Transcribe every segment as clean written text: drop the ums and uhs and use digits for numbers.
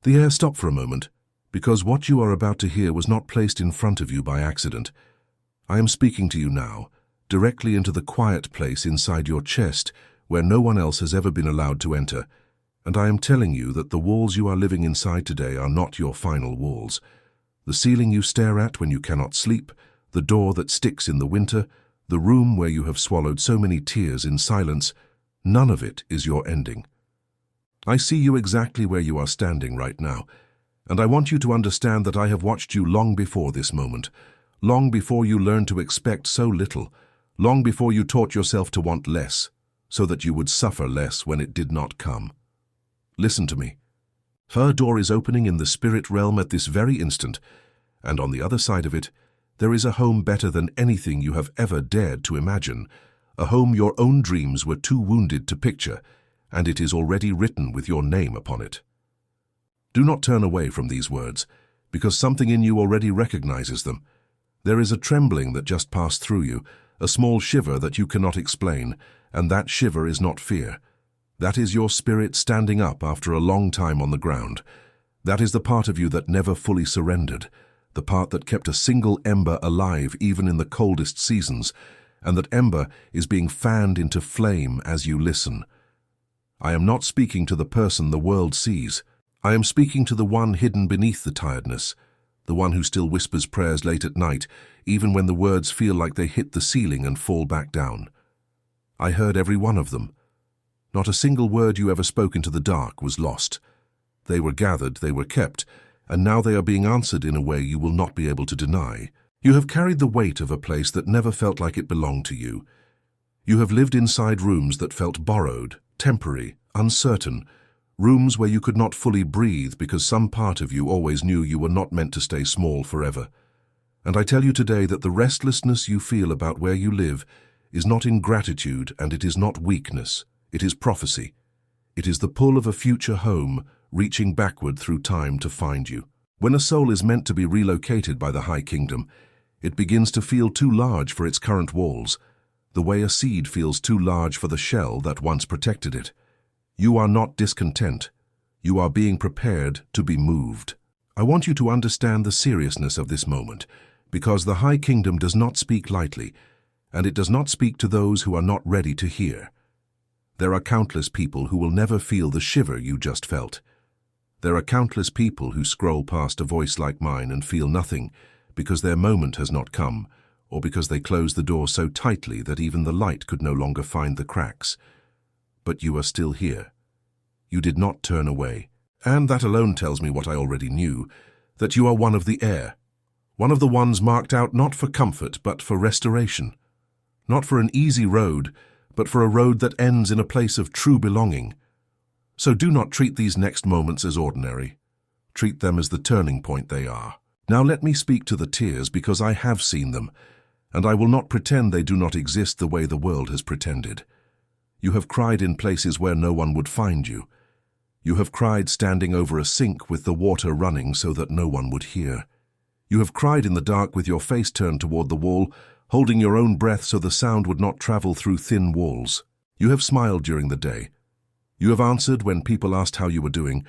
The air stopped for a moment, because what you are about to hear was not placed in front of you by accident. I am speaking to you now, directly into the quiet place inside your chest where no one else has ever been allowed to enter, and I am telling you that the walls you are living inside today are not your final walls. The ceiling you stare at when you cannot sleep, the door that sticks in the winter, the room where you have swallowed so many tears in silence, none of it is your ending. I see you exactly where you are standing right now, and I want you to understand that I have watched you long before this moment, long before you learned to expect so little, long before you taught yourself to want less, so that you would suffer less when it did not come. Listen to me. Her door is opening in the spirit realm at this very instant, and on the other side of it, there is a home better than anything you have ever dared to imagine, a home your own dreams were too wounded to picture, and it is already written with your name upon it. Do not turn away from these words, because something in you already recognizes them. There is a trembling that just passed through you, a small shiver that you cannot explain, and that shiver is not fear. That is your spirit standing up after a long time on the ground. That is the part of you that never fully surrendered, the part that kept a single ember alive even in the coldest seasons, and that ember is being fanned into flame as you listen. I am not speaking to the person the world sees. I am speaking to the one hidden beneath the tiredness, the one who still whispers prayers late at night, even when the words feel like they hit the ceiling and fall back down. I heard every one of them. Not a single word you ever spoke into the dark was lost. They were gathered, they were kept, and now they are being answered in a way you will not be able to deny. You have carried the weight of a place that never felt like it belonged to you. You have lived inside rooms that felt borrowed, temporary, uncertain, rooms where you could not fully breathe because some part of you always knew you were not meant to stay small forever. And I tell you today that the restlessness you feel about where you live is not ingratitude and it is not weakness. It is prophecy. It is the pull of a future home reaching backward through time to find you. When a soul is meant to be relocated by the High Kingdom, it begins to feel too large for its current walls, the way a seed feels too large for the shell that once protected it. You are not discontent. You are being prepared to be moved. I want you to understand the seriousness of this moment, because the High Kingdom does not speak lightly, and it does not speak to those who are not ready to hear. There are countless people who will never feel the shiver you just felt. There are countless people who scroll past a voice like mine and feel nothing because their moment has not come, or because they close the door so tightly that even the light could no longer find the cracks. But you are still here. You did not turn away. And that alone tells me what I already knew, that you are one of the air, one of the ones marked out not for comfort but for restoration, not for an easy road, but for a road that ends in a place of true belonging. So do not treat these next moments as ordinary. Treat them as the turning point they are. Now let me speak to the tears because I have seen them, and I will not pretend they do not exist the way the world has pretended. You have cried in places where no one would find you. You have cried standing over a sink with the water running so that no one would hear. You have cried in the dark with your face turned toward the wall, holding your own breath so the sound would not travel through thin walls. You have smiled during the day. You have answered when people asked how you were doing.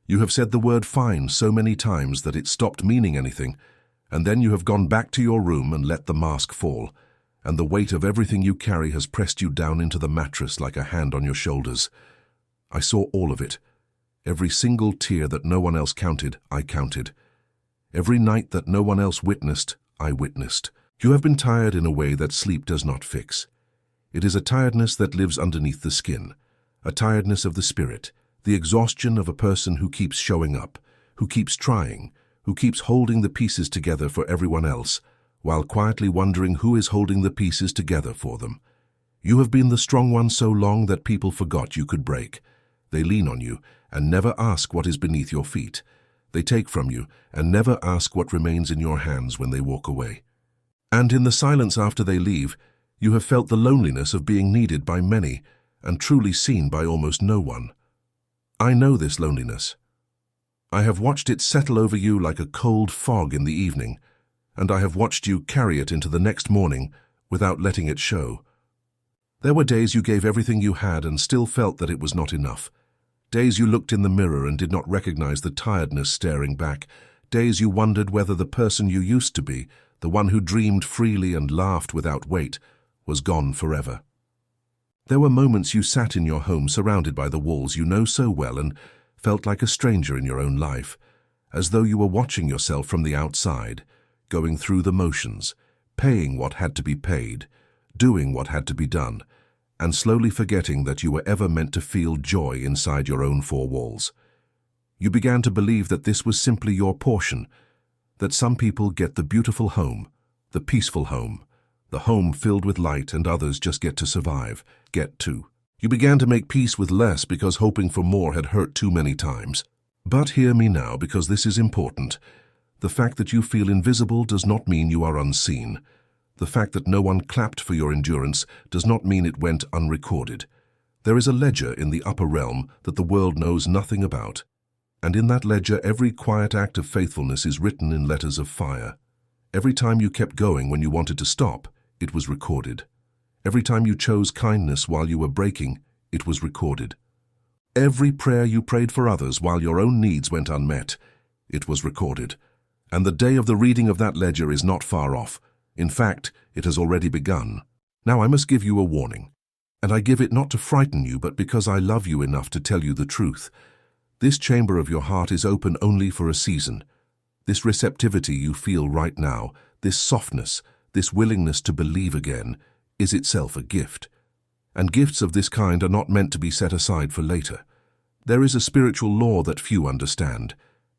You have said the word fine so many times that it stopped meaning anything, and then you have gone back to your room and let the mask fall, and the weight of everything you carry has pressed you down into the mattress like a hand on your shoulders. I saw all of it. Every single tear that no one else counted, I counted. Every night that no one else witnessed, I witnessed. You have been tired in a way that sleep does not fix. It is a tiredness that lives underneath the skin, a tiredness of the spirit, the exhaustion of a person who keeps showing up, who keeps trying, who keeps holding the pieces together for everyone else, while quietly wondering who is holding the pieces together for them. You have been the strong one so long that people forgot you could break. They lean on you and never ask what is beneath your feet. They take from you and never ask what remains in your hands when they walk away. And in the silence after they leave, you have felt the loneliness of being needed by many and truly seen by almost no one. I know this loneliness. I have watched it settle over you like a cold fog in the evening, and I have watched you carry it into the next morning without letting it show. There were days you gave everything you had and still felt that it was not enough. Days you looked in the mirror and did not recognize the tiredness staring back. Days you wondered whether the person you used to be, the one who dreamed freely and laughed without weight, was gone forever. There were moments you sat in your home surrounded by the walls you know so well and felt like a stranger in your own life, as though you were watching yourself from the outside, going through the motions, paying what had to be paid, doing what had to be done, and slowly forgetting that you were ever meant to feel joy inside your own four walls. You began to believe that this was simply your portion, that some people get the beautiful home, the peaceful home, the home filled with light, and others just get to survive, get to. You began to make peace with less because hoping for more had hurt too many times. But hear me now, because this is important. The fact that you feel invisible does not mean you are unseen. The fact that no one clapped for your endurance does not mean it went unrecorded. There is a ledger in the upper realm that the world knows nothing about. And in that ledger, every quiet act of faithfulness is written in letters of fire. Every time you kept going when you wanted to stop, it was recorded. Every time you chose kindness while you were breaking, it was recorded. Every prayer you prayed for others while your own needs went unmet, it was recorded. And the day of the reading of that ledger is not far off. In fact, it has already begun. Now I must give you a warning. And I give it not to frighten you, but because I love you enough to tell you the truth. This chamber of your heart is open only for a season. This receptivity you feel right now, this softness, this willingness to believe again, is itself a gift. And gifts of this kind are not meant to be set aside for later. There is a spiritual law that few understand,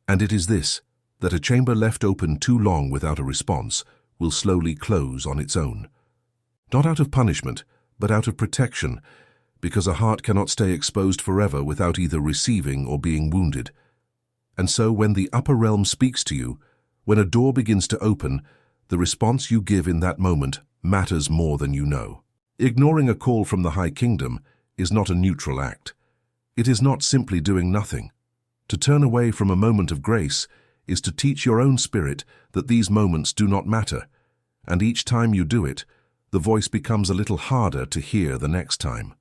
and it is this, that a chamber left open too long without a response will slowly close on its own. Not out of punishment, but out of protection, because a heart cannot stay exposed forever without either receiving or being wounded. And so when the upper realm speaks to you, when a door begins to open, the response you give in that moment matters more than you know. Ignoring a call from the High Kingdom is not a neutral act. It is not simply doing nothing. To turn away from a moment of grace is to teach your own spirit that these moments do not matter, and each time you do it, the voice becomes a little harder to hear the next time.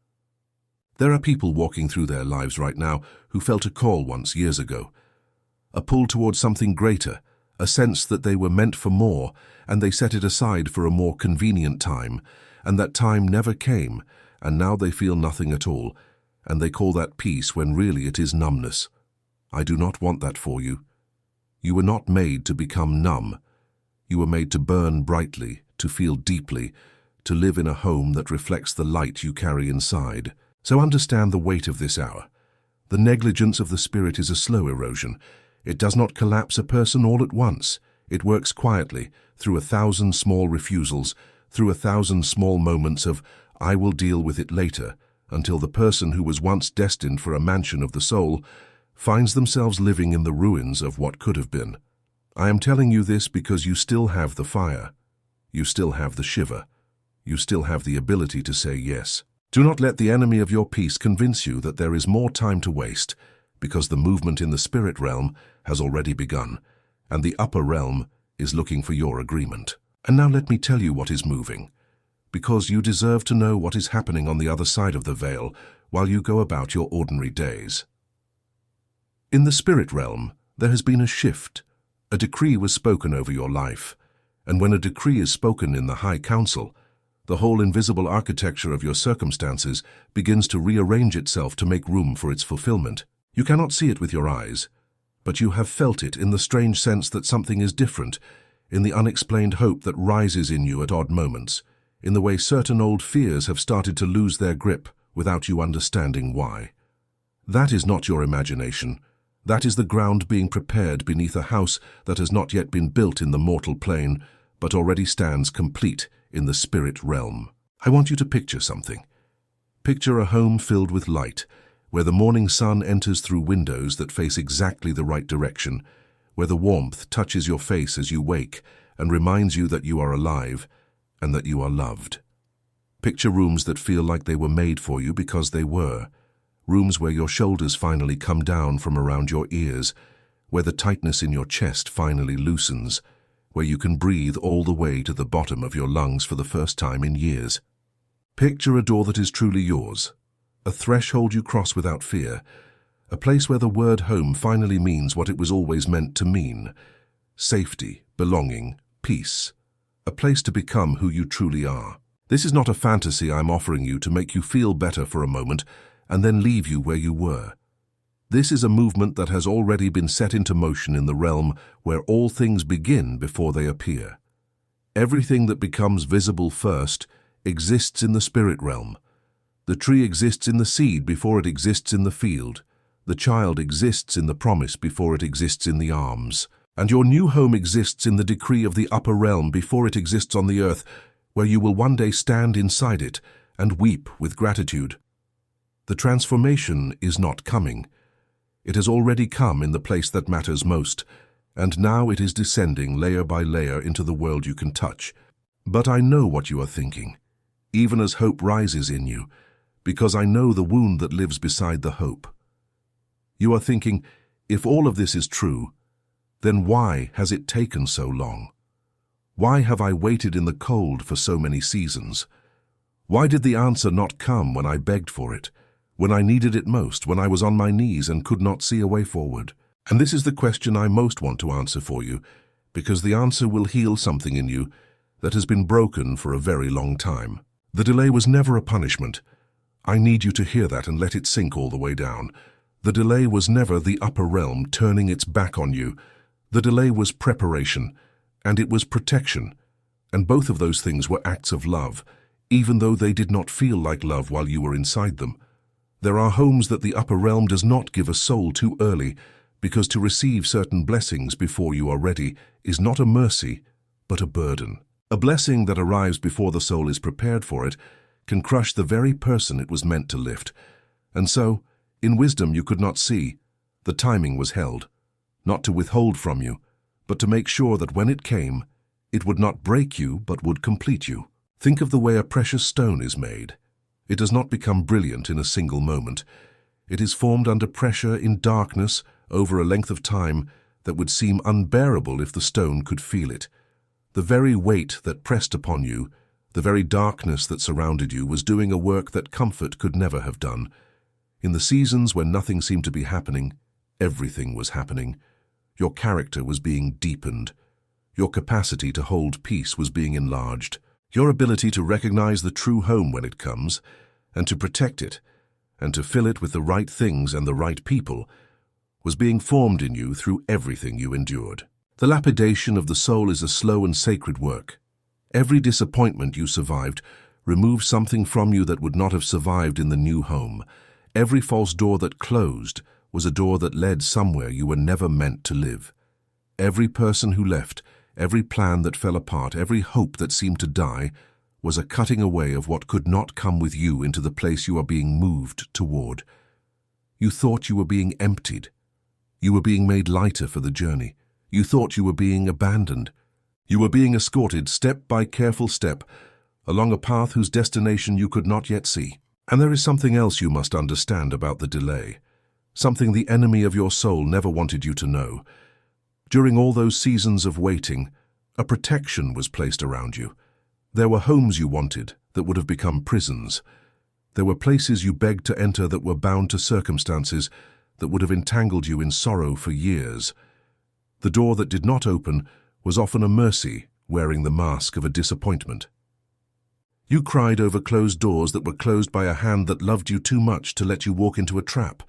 There are people walking through their lives right now who felt a call once years ago, a pull towards something greater, a sense that they were meant for more, and they set it aside for a more convenient time, and that time never came, and now they feel nothing at all, and they call that peace when really it is numbness. I do not want that for you. You were not made to become numb. You were made to burn brightly, to feel deeply, to live in a home that reflects the light you carry inside. So understand the weight of this hour. The negligence of the spirit is a slow erosion. It does not collapse a person all at once. It works quietly, through 1,000 small refusals, through 1,000 small moments of, I will deal with it later, until the person who was once destined for a mansion of the soul finds themselves living in the ruins of what could have been. I am telling you this because you still have the fire. You still have the shiver. You still have the ability to say yes. Do not let the enemy of your peace convince you that there is more time to waste, because the movement in the spirit realm has already begun, and the upper realm is looking for your agreement. And now let me tell you what is moving, because you deserve to know what is happening on the other side of the veil while you go about your ordinary days. In the spirit realm, there has been a shift. A decree was spoken over your life, and when a decree is spoken in the High Council, the whole invisible architecture of your circumstances begins to rearrange itself to make room for its fulfillment. You cannot see it with your eyes, but you have felt it in the strange sense that something is different, in the unexplained hope that rises in you at odd moments, in the way certain old fears have started to lose their grip without you understanding why. That is not your imagination. That is the ground being prepared beneath a house that has not yet been built in the mortal plane, but already stands complete in the spirit realm. I want you to picture something. Picture a home filled with light, where the morning sun enters through windows that face exactly the right direction, where the warmth touches your face as you wake and reminds you that you are alive and that you are loved. Picture rooms that feel like they were made for you because they were. Rooms where your shoulders finally come down from around your ears, where the tightness in your chest finally loosens, where you can breathe all the way to the bottom of your lungs for the first time in years. Picture a door that is truly yours, a threshold you cross without fear, A place where the word home finally means what it was always meant to mean. Safety, belonging, peace. A place to become who you truly are. This is not a fantasy I'm offering you to make you feel better for a moment and then leave you where you were. This is a movement that has already been set into motion in the realm where all things begin before they appear. Everything that becomes visible first exists in the spirit realm. The tree exists in the seed before it exists in the field. The child exists in the promise before it exists in the arms. And your new home exists in the decree of the upper realm before it exists on the earth, where you will one day stand inside it and weep with gratitude. The transformation is not coming. It has already come in the place that matters most, and now it is descending layer by layer into the world you can touch. But I know what you are thinking, even as hope rises in you, because I know the wound that lives beside the hope. You are thinking, if all of this is true, then why has it taken so long? Why have I waited in the cold for so many seasons? Why did the answer not come when I begged for it, when I needed it most, when I was on my knees and could not see a way forward? And this is the question I most want to answer for you, because the answer will heal something in you that has been broken for a very long time. The delay was never a punishment. I need you to hear that and let it sink all the way down. The delay was never the upper realm turning its back on you. The delay was preparation, and it was protection, and both of those things were acts of love, even though they did not feel like love while you were inside them. There are homes that the upper realm does not give a soul too early, because to receive certain blessings before you are ready is not a mercy, but a burden. A blessing that arrives before the soul is prepared for it can crush the very person it was meant to lift. And so, in wisdom you could not see, the timing was held, not to withhold from you, but to make sure that when it came, it would not break you but would complete you. Think of the way a precious stone is made. It does not become brilliant in a single moment. It is formed under pressure in darkness over a length of time that would seem unbearable if the stone could feel it. The very weight that pressed upon you, the very darkness that surrounded you, was doing a work that comfort could never have done. In the seasons when nothing seemed to be happening, everything was happening. Your character was being deepened. Your capacity to hold peace was being enlarged. Your ability to recognize the true home when it comes, and to protect it, and to fill it with the right things and the right people, was being formed in you through everything you endured. The lapidation of the soul is a slow and sacred work. Every disappointment you survived removed something from you that would not have survived in the new home. Every false door that closed was a door that led somewhere you were never meant to live. Every person who left, every plan that fell apart, every hope that seemed to die, was a cutting away of what could not come with you into the place you are being moved toward. You thought you were being emptied. You were being made lighter for the journey. You thought you were being abandoned. You were being escorted step by careful step along a path whose destination you could not yet see. And there is something else you must understand about the delay, something the enemy of your soul never wanted you to know. During all those seasons of waiting, a protection was placed around you. There were homes you wanted that would have become prisons. There were places you begged to enter that were bound to circumstances that would have entangled you in sorrow for years. The door that did not open was often a mercy wearing the mask of a disappointment. You cried over closed doors that were closed by a hand that loved you too much to let you walk into a trap.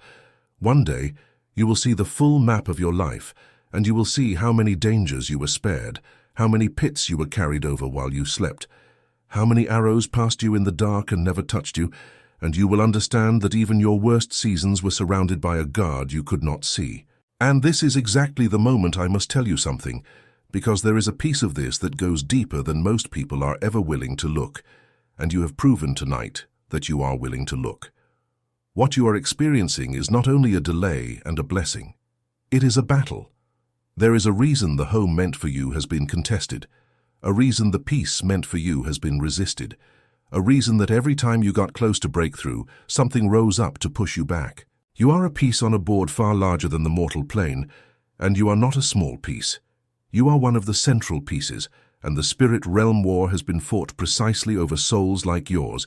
One day, you will see the full map of your life, and you will see how many dangers you were spared, how many pits you were carried over while you slept, how many arrows passed you in the dark and never touched you, and you will understand that even your worst seasons were surrounded by a guard you could not see. And this is exactly the moment I must tell you something, because there is a piece of this that goes deeper than most people are ever willing to look, and you have proven tonight that you are willing to look. What you are experiencing is not only a delay and a blessing, it is a battle. There is a reason the home meant for you has been contested, a reason the peace meant for you has been resisted, a reason that every time you got close to breakthrough, something rose up to push you back. You are a piece on a board far larger than the mortal plane, and you are not a small piece. You are one of the central pieces, and the spirit realm war has been fought precisely over souls like yours,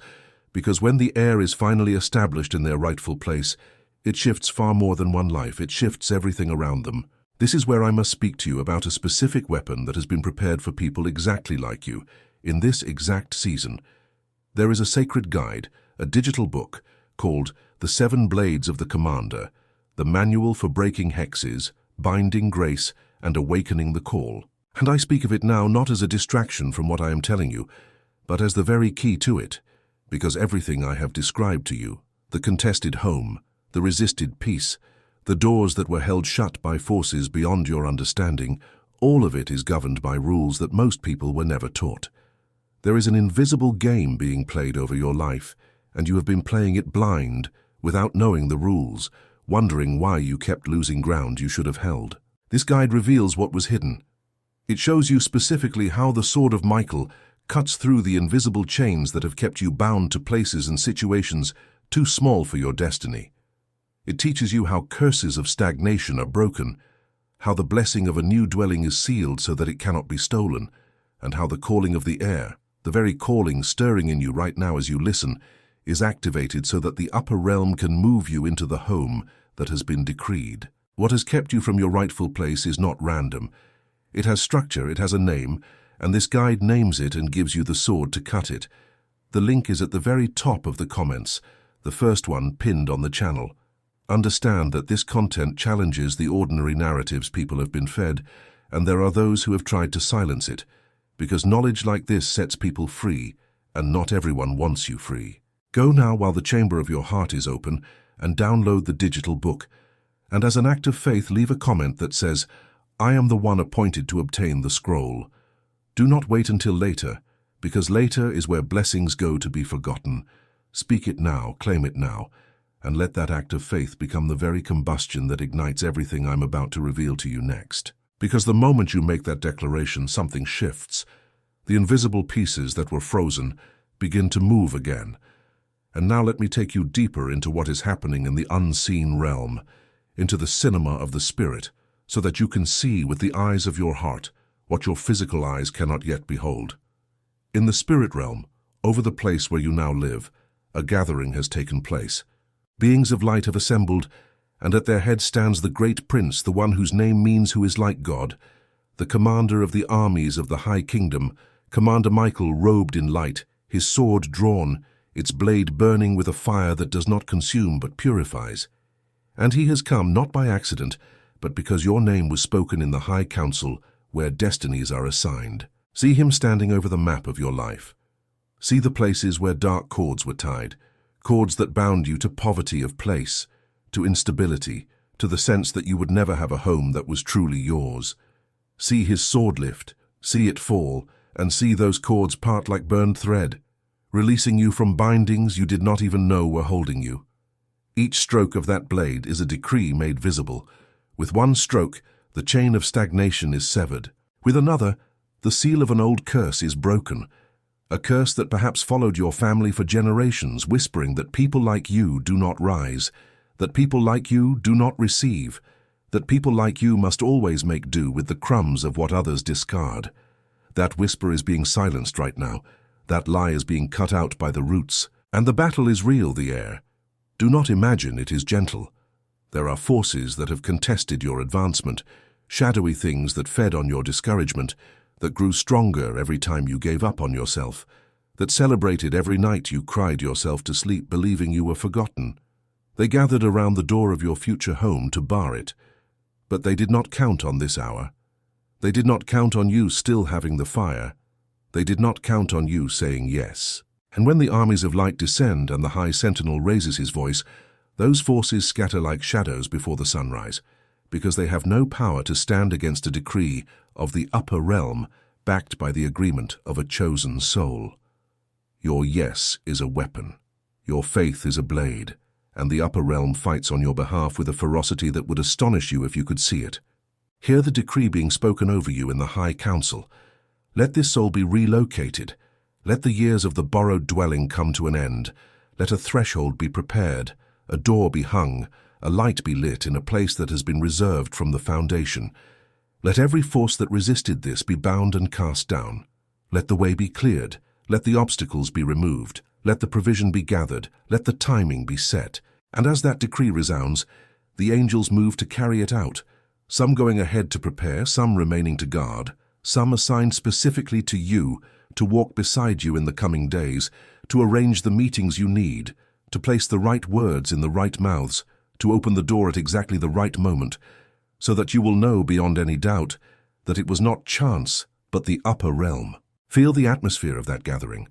because when the heir is finally established in their rightful place, It shifts far more than one life. It shifts everything around them. This is where I must speak to you about a specific weapon that has been prepared for people exactly like you, in this exact season. There is a sacred guide, a digital book, called The 7 Blades of the Commander, the manual for breaking hexes, binding grace, and awakening the call. And I speak of it now not as a distraction from what I am telling you, but as the very key to it, because everything I have described to you, the contested home, the resisted peace, the doors that were held shut by forces beyond your understanding, all of it is governed by rules that most people were never taught. There is an invisible game being played over your life, and you have been playing it blind, without knowing the rules, wondering why you kept losing ground you should have held. This guide reveals what was hidden. It shows you specifically how the sword of Michael cuts through the invisible chains that have kept you bound to places and situations too small for your destiny. It teaches you how curses of stagnation are broken, how the blessing of a new dwelling is sealed so that it cannot be stolen, and how the calling of the air, the very calling stirring in you right now as you listen, is activated so that the upper realm can move you into the home that has been decreed. What has kept you from your rightful place is not random. It has structure, it has a name, and this guide names it and gives you the sword to cut it. The link is at the very top of the comments, the first one pinned on the channel. Understand that this content challenges the ordinary narratives people have been fed, and there are those who have tried to silence it, because knowledge like this sets people free, and not everyone wants you free. Go now while the chamber of your heart is open and download the digital book, and as an act of faith leave a comment that says, "I am the one appointed to obtain the scroll." Do not wait until later, because later is where blessings go to be forgotten. Speak it now, claim it now, and let that act of faith become the very combustion that ignites everything I'm about to reveal to you next. Because the moment you make that declaration, something shifts. The invisible pieces that were frozen begin to move again. And now let me take you deeper into what is happening in the unseen realm, into the cinema of the spirit, so that you can see with the eyes of your heart what your physical eyes cannot yet behold. In the spirit realm, over the place where you now live, a gathering has taken place. Beings of light have assembled, and at their head stands the great prince, the one whose name means who is like God, the commander of the armies of the high kingdom, Commander Michael robed in light, his sword drawn, its blade burning with a fire that does not consume but purifies. And he has come not by accident, but because your name was spoken in the high council where destinies are assigned. See him standing over the map of your life. See the places where dark cords were tied, cords that bound you to poverty of place, to instability, to the sense that you would never have a home that was truly yours. See his sword lift, see it fall, and see those cords part like burned thread, releasing you from bindings you did not even know were holding you. Each stroke of that blade is a decree made visible. With one stroke, the chain of stagnation is severed. With another, the seal of an old curse is broken, a curse that perhaps followed your family for generations, whispering that people like you do not rise, that people like you do not receive, that people like you must always make do with the crumbs of what others discard. That whisper is being silenced right now. That lie is being cut out by the roots, and the battle is real, the air. Do not imagine it is gentle. There are forces that have contested your advancement, shadowy things that fed on your discouragement, that grew stronger every time you gave up on yourself, that celebrated every night you cried yourself to sleep believing you were forgotten. They gathered around the door of your future home to bar it, but they did not count on this hour. They did not count on you still having the fire. They did not count on you saying yes. And when the armies of light descend and the high sentinel raises his voice, those forces scatter like shadows before the sunrise, because they have no power to stand against a decree of the upper realm backed by the agreement of a chosen soul. Your yes is a weapon. Your faith is a blade, and the upper realm fights on your behalf with a ferocity that would astonish you if you could see it. Hear the decree being spoken over you in the high council. Let this soul be relocated. Let the years of the borrowed dwelling come to an end. Let a threshold be prepared, a door be hung, a light be lit in a place that has been reserved from the foundation. Let every force that resisted this be bound and cast down. Let the way be cleared. Let the obstacles be removed. Let the provision be gathered. Let the timing be set. And as that decree resounds, the angels move to carry it out, some going ahead to prepare, some remaining to guard, some assigned specifically to you to walk beside you in the coming days, to arrange the meetings you need, to place the right words in the right mouths, to open the door at exactly the right moment, so that you will know beyond any doubt that it was not chance, but the upper realm. Feel the atmosphere of that gathering.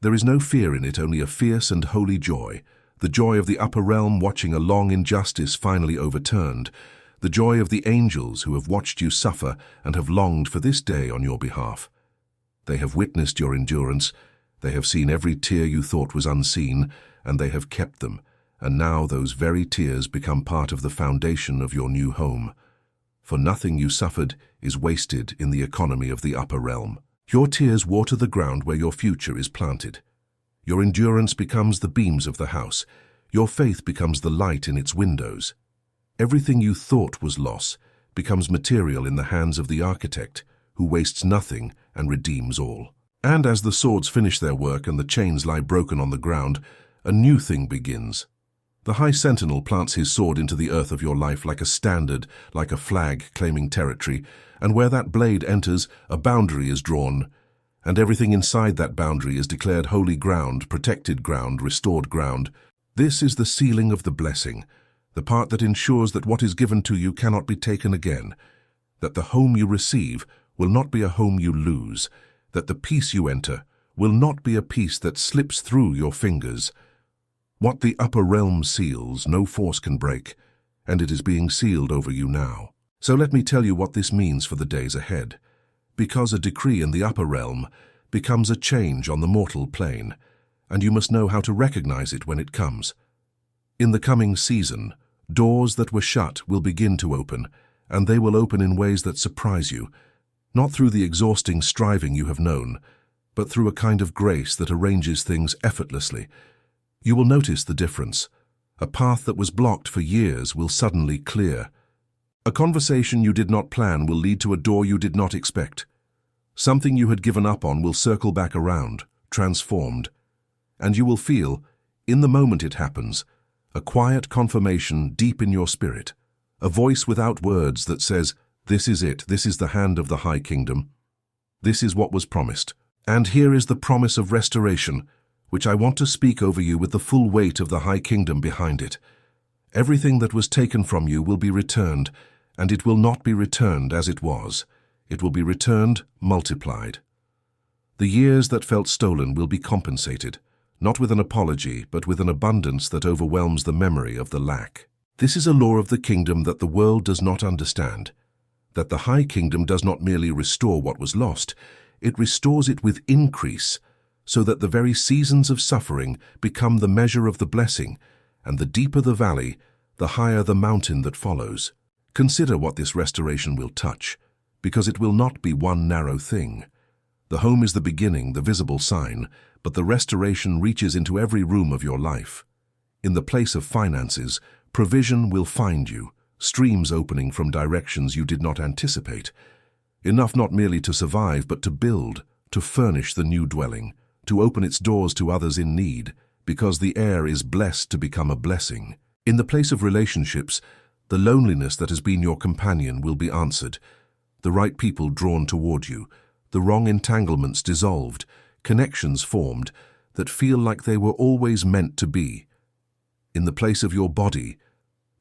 There is no fear in it, only a fierce and holy joy, the joy of the upper realm watching a long injustice finally overturned, the joy of the angels who have watched you suffer and have longed for this day on your behalf. They have witnessed your endurance, they have seen every tear you thought was unseen, and they have kept them, and now those very tears become part of the foundation of your new home. For nothing you suffered is wasted in the economy of the upper realm. Your tears water the ground where your future is planted. Your endurance becomes the beams of the house. Your faith becomes the light in its windows. Everything you thought was loss becomes material in the hands of the architect, who wastes nothing and redeems all. And as the swords finish their work and the chains lie broken on the ground, a new thing begins. The High Sentinel plants his sword into the earth of your life like a standard, like a flag claiming territory, and where that blade enters, a boundary is drawn, and everything inside that boundary is declared holy ground, protected ground, restored ground. This is the sealing of the blessing, the part that ensures that what is given to you cannot be taken again, that the home you receive will not be a home you lose, that the peace you enter will not be a peace that slips through your fingers. What the upper realm seals, no force can break, and it is being sealed over you now. So let me tell you what this means for the days ahead, because a decree in the upper realm becomes a change on the mortal plane, and you must know how to recognize it when it comes. In the coming season, doors that were shut will begin to open, and they will open in ways that surprise you, not through the exhausting striving you have known, but through a kind of grace that arranges things effortlessly. You will notice the difference. A path that was blocked for years will suddenly clear. A conversation you did not plan will lead to a door you did not expect. Something you had given up on will circle back around, transformed. And you will feel, in the moment it happens, a quiet confirmation deep in your spirit, a voice without words that says, "This is it, this is the hand of the High Kingdom. This is what was promised. And here is the promise of restoration, which I want to speak over you with the full weight of the High Kingdom behind it. Everything that was taken from you will be returned, and it will not be returned as it was. It will be returned multiplied. The years that felt stolen will be compensated, not with an apology, but with an abundance that overwhelms the memory of the lack. This is a law of the kingdom that the world does not understand, that the High Kingdom does not merely restore what was lost, it restores it with increase, so that the very seasons of suffering become the measure of the blessing, and the deeper the valley, the higher the mountain that follows. Consider what this restoration will touch, because it will not be one narrow thing. The home is the beginning, the visible sign, but the restoration reaches into every room of your life. In the place of finances, provision will find you, streams opening from directions you did not anticipate. Enough not merely to survive, but to build, to furnish the new dwelling, to open its doors to others in need, because the heir is blessed to become a blessing. In the place of relationships, the loneliness that has been your companion will be answered, the right people drawn toward you, the wrong entanglements dissolved, connections formed that feel like they were always meant to be. In the place of your body,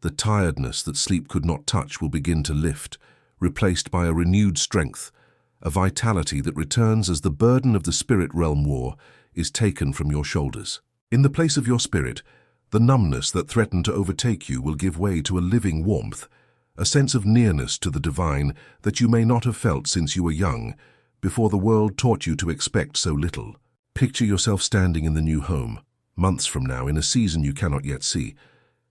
the tiredness that sleep could not touch will begin to lift, replaced by a renewed strength, a vitality that returns as the burden of the spirit realm war is taken from your shoulders. In the place of your spirit, the numbness that threatened to overtake you will give way to a living warmth, a sense of nearness to the divine that you may not have felt since you were young, before the world taught you to expect so little. Picture yourself standing in the new home, months from now, in a season you cannot yet see.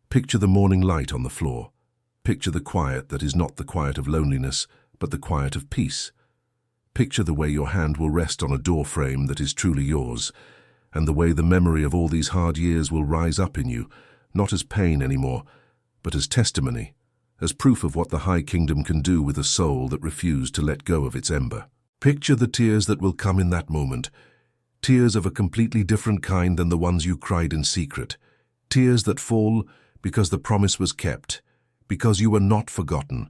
Picture the morning light on the floor. Picture the quiet that is not the quiet of loneliness, but the quiet of peace. Picture the way your hand will rest on a door frame that is truly yours, and the way the memory of all these hard years will rise up in you, not as pain anymore, but as testimony, as proof of what the High Kingdom can do with a soul that refused to let go of its ember. Picture the tears that will come in that moment, tears of a completely different kind than the ones you cried in secret. Tears that fall because the promise was kept, because you were not forgotten,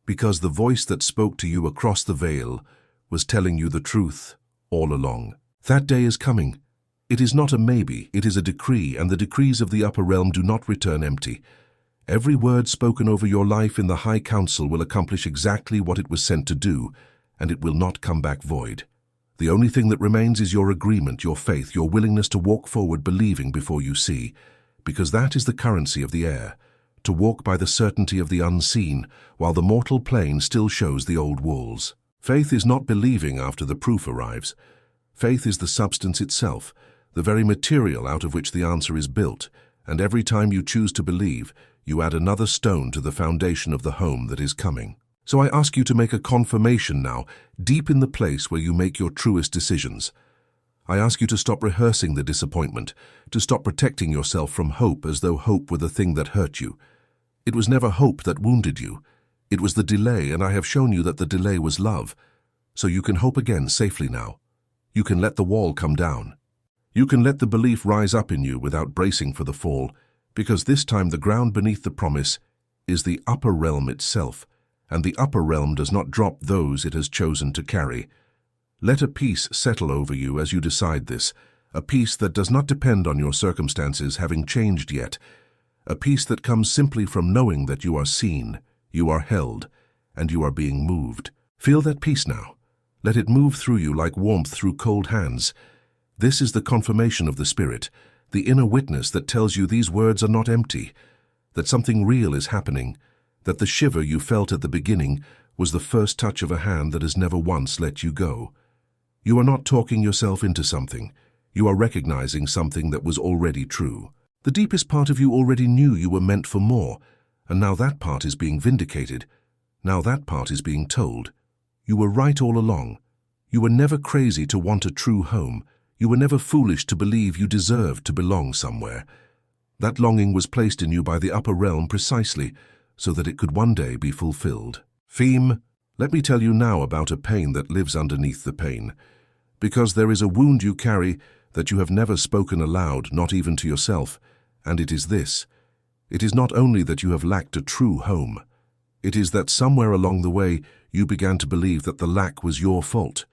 because the voice that spoke to you across the veil was telling you the truth all along. That day is coming. It is not a maybe, it is a decree, and the decrees of the upper realm do not return empty. Every word spoken over your life in the High Council will accomplish exactly what it was sent to do, and it will not come back void. The only thing that remains is your agreement, your faith, your willingness to walk forward believing before you see, because that is the currency of the air, to walk by the certainty of the unseen, while the mortal plane still shows the old walls. Faith is not believing after the proof arrives. Faith is the substance itself, the very material out of which the answer is built, and every time you choose to believe, you add another stone to the foundation of the home that is coming. So I ask you to make a confirmation now, deep in the place where you make your truest decisions. I ask you to stop rehearsing the disappointment, to stop protecting yourself from hope as though hope were the thing that hurt you. It was never hope that wounded you. It was the delay, and I have shown you that the delay was love. So you can hope again safely now. You can let the wall come down. You can let the belief rise up in you without bracing for the fall, because this time the ground beneath the promise is the upper realm itself, and the upper realm does not drop those it has chosen to carry. Let a peace settle over you as you decide this, a peace that does not depend on your circumstances having changed yet, a peace that comes simply from knowing that you are seen, you are held, and you are being moved. Feel that peace now. Let it move through you like warmth through cold hands. This is the confirmation of the Spirit, the inner witness that tells you these words are not empty, that something real is happening, that the shiver you felt at the beginning was the first touch of a hand that has never once let you go. You are not talking yourself into something. You are recognizing something that was already true. The deepest part of you already knew you were meant for more, and now that part is being vindicated. Now that part is being told. You were right all along. You were never crazy to want a true home. You were never foolish to believe you deserved to belong somewhere. That longing was placed in you by the upper realm precisely so that it could one day be fulfilled. Theme, let me tell you now about a pain that lives underneath the pain. Because there is a wound you carry that you have never spoken aloud, not even to yourself, and it is this. It is not only that you have lacked a true home. It is that somewhere along the way you began to believe that the lack was your fault.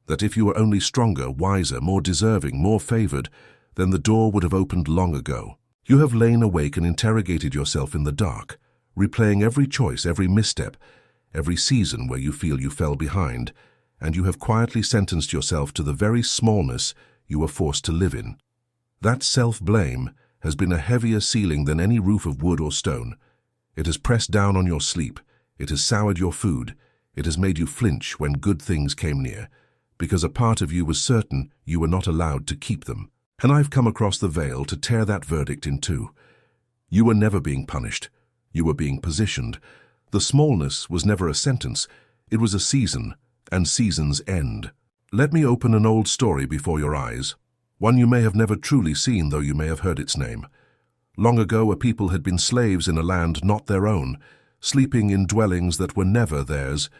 That if you were only stronger, wiser, more deserving, more favored, then the door would have opened long ago. You have lain awake and interrogated yourself in the dark, replaying every choice, every misstep, every season where you feel you fell behind, and you have quietly sentenced yourself to the very smallness you were forced to live in. That self-blame has been a heavier ceiling than any roof of wood or stone. It has pressed down on your sleep, it has soured your food, it has made you flinch when good things came near, because a part of you was certain you were not allowed to keep them. And I've come across the veil to tear that verdict in two. You were never being punished. You were being positioned. The smallness was never a sentence. It was a season, and seasons end. Let me open an old story before your eyes, one you may have never truly seen, though you may have heard its name. Long ago, a people had been slaves in a land not their own, sleeping in dwellings that were never theirs,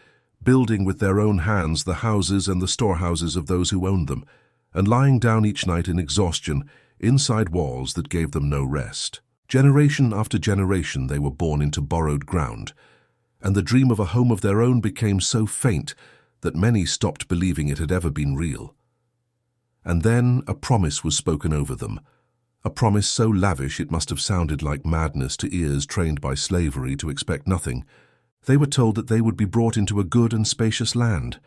building with their own hands the houses and the storehouses of those who owned them, and lying down each night in exhaustion inside walls that gave them no rest. Generation after generation they were born into borrowed ground, and the dream of a home of their own became so faint that many stopped believing it had ever been real. And then a promise was spoken over them, a promise so lavish it must have sounded like madness to ears trained by slavery to expect nothing. They were told that they would be brought into a good and spacious land,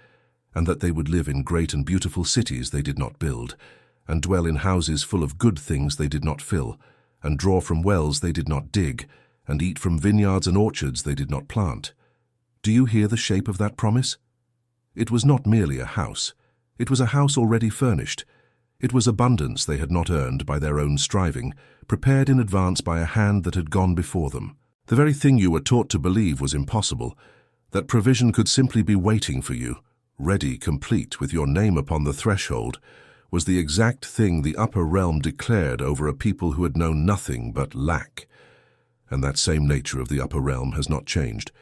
and that they would live in great and beautiful cities they did not build, and dwell in houses full of good things they did not fill, and draw from wells they did not dig, and eat from vineyards and orchards they did not plant. Do you hear the shape of that promise? It was not merely a house. It was a house already furnished. It was abundance they had not earned by their own striving, prepared in advance by a hand that had gone before them. The very thing you were taught to believe was impossible, that provision could simply be waiting for you, ready, complete, with your name upon the threshold, was the exact thing the upper realm declared over a people who had known nothing but lack. And that same nature of the upper realm has not changed.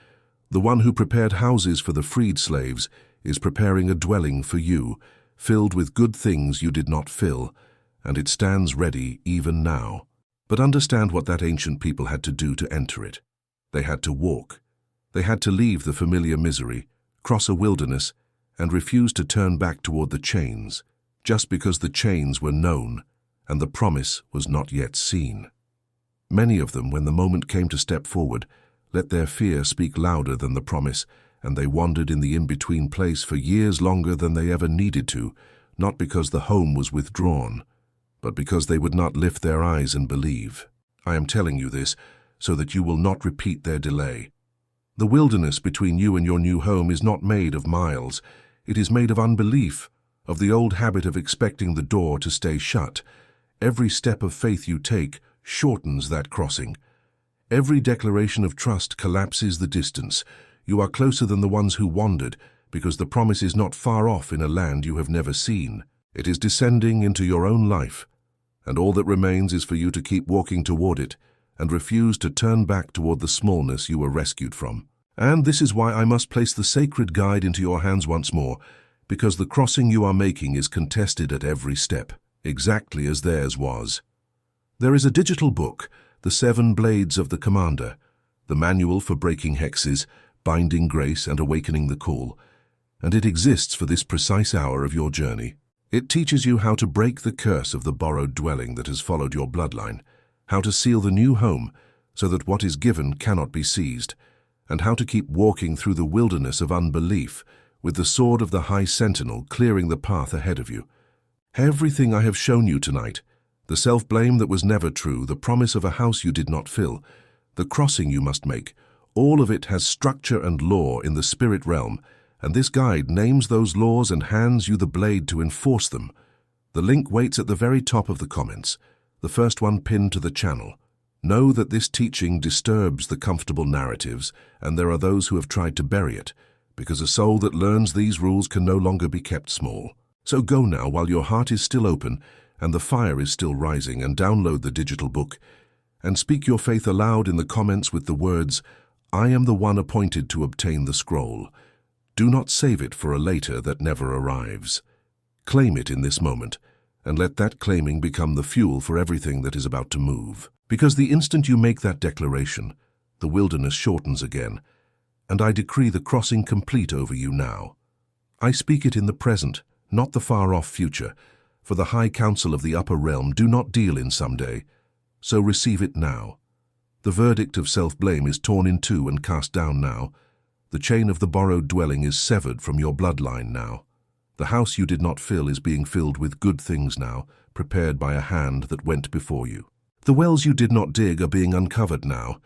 The one who prepared houses for the freed slaves is preparing a dwelling for you, filled with good things you did not fill, and it stands ready even now. But understand what that ancient people had to do to enter it. They had to walk. They had to leave the familiar misery, cross a wilderness, and refuse to turn back toward the chains, just because the chains were known and the promise was not yet seen. Many of them, when the moment came to step forward, let their fear speak louder than the promise, and they wandered in the in-between place for years longer than they ever needed to, not because the home was withdrawn, but because they would not lift their eyes and believe. I am telling you this so that you will not repeat their delay. The wilderness between you and your new home is not made of miles. It is made of unbelief, of the old habit of expecting the door to stay shut. Every step of faith you take shortens that crossing. Every declaration of trust collapses the distance. You are closer than the ones who wandered, because the promise is not far off in a land you have never seen. It is descending into your own life, and all that remains is for you to keep walking toward it and refuse to turn back toward the smallness you were rescued from. And this is why I must place the sacred guide into your hands once more, because the crossing you are making is contested at every step, exactly as theirs was. There is a digital book, The 7 Blades of the Commander, the manual for breaking hexes, binding grace and awakening the call, and it exists for this precise hour of your journey. It teaches you how to break the curse of the borrowed dwelling that has followed your bloodline, how to seal the new home so that what is given cannot be seized, and how to keep walking through the wilderness of unbelief with the sword of the High Sentinel clearing the path ahead of you. Everything I have shown you tonight, the self-blame that was never true, the promise of a house you did not fill, the crossing you must make, all of it has structure and law in the spirit realm, and this guide names those laws and hands you the blade to enforce them. The link waits at the very top of the comments, the first one pinned to the channel. Know that this teaching disturbs the comfortable narratives, and there are those who have tried to bury it, because a soul that learns these rules can no longer be kept small. So go now while your heart is still open and the fire is still rising, and download the digital book, and speak your faith aloud in the comments with the words, "I am the one appointed to obtain the scroll." Do not save it for a later that never arrives. Claim it in this moment, and let that claiming become the fuel for everything that is about to move. Because the instant you make that declaration, the wilderness shortens again, and I decree the crossing complete over you now. I speak it in the present, not the far-off future, for the High Council of the Upper Realm do not deal in someday, so receive it now. The verdict of self-blame is torn in two and cast down now. The chain of the borrowed dwelling is severed from your bloodline now. The house you did not fill is being filled with good things now, prepared by a hand that went before you. The wells you did not dig are being uncovered now.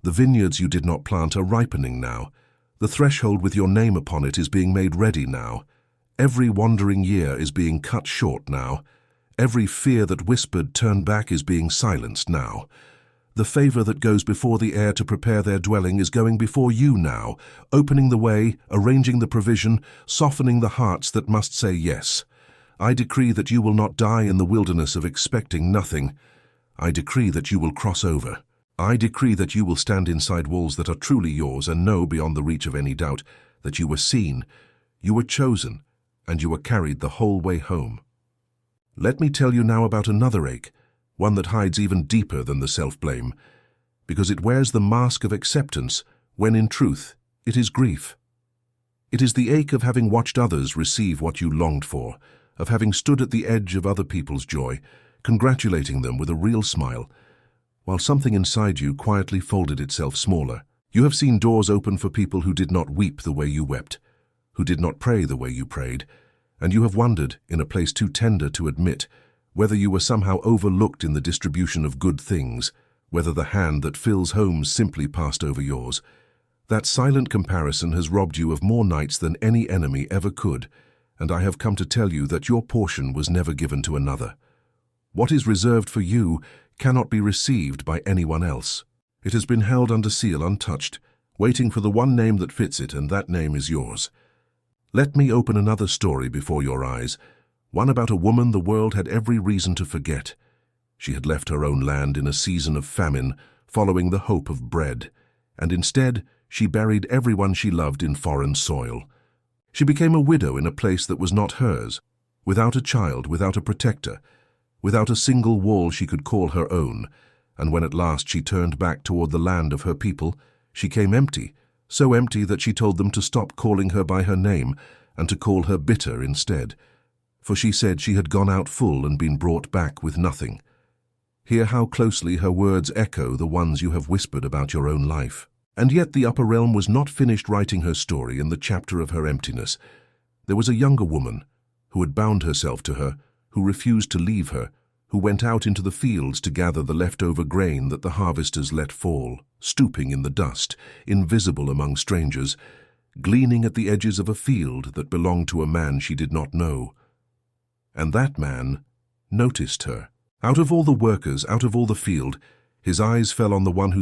The vineyards you did not plant are ripening now. The threshold with your name upon it is being made ready now. Every wandering year is being cut short now. Every fear that whispered turn back is being silenced now. The favor that goes before the heir to prepare their dwelling is going before you now, opening the way, arranging the provision, softening the hearts that must say yes. I decree that you will not die in the wilderness of expecting nothing. I decree that you will cross over. I decree that you will stand inside walls that are truly yours and know beyond the reach of any doubt that you were seen, you were chosen, and you were carried the whole way home. Let me tell you now about another ache, one that hides even deeper than the self-blame, because it wears the mask of acceptance when in truth it is grief. It is the ache of having watched others receive what you longed for, of having stood at the edge of other people's joy, congratulating them with a real smile, while something inside you quietly folded itself smaller. You have seen doors open for people who did not weep the way you wept, who did not pray the way you prayed, and you have wondered, in a place too tender to admit, whether you were somehow overlooked in the distribution of good things, whether the hand that fills homes simply passed over yours. That silent comparison has robbed you of more nights than any enemy ever could, and I have come to tell you that your portion was never given to another. What is reserved for you cannot be received by anyone else. It has been held under seal untouched, waiting for the one name that fits it, and that name is yours. Let me open another story before your eyes, one about a woman the world had every reason to forget. She had left her own land in a season of famine, following the hope of bread, and instead she buried everyone she loved in foreign soil. She became a widow in a place that was not hers, without a child, without a protector, without a single wall she could call her own, and when at last she turned back toward the land of her people, she came empty, so empty that she told them to stop calling her by her name and to call her Bitter instead, for she said she had gone out full and been brought back with nothing. Hear how closely her words echo the ones you have whispered about your own life. And yet the upper realm was not finished writing her story in the chapter of her emptiness. There was a younger woman who had bound herself to her, who refused to leave her, who went out into the fields to gather the leftover grain that the harvesters let fall, stooping in the dust, invisible among strangers, gleaning at the edges of a field that belonged to a man she did not know. And that man noticed her. Out of all the workers, out of all the field, his eyes fell on the one who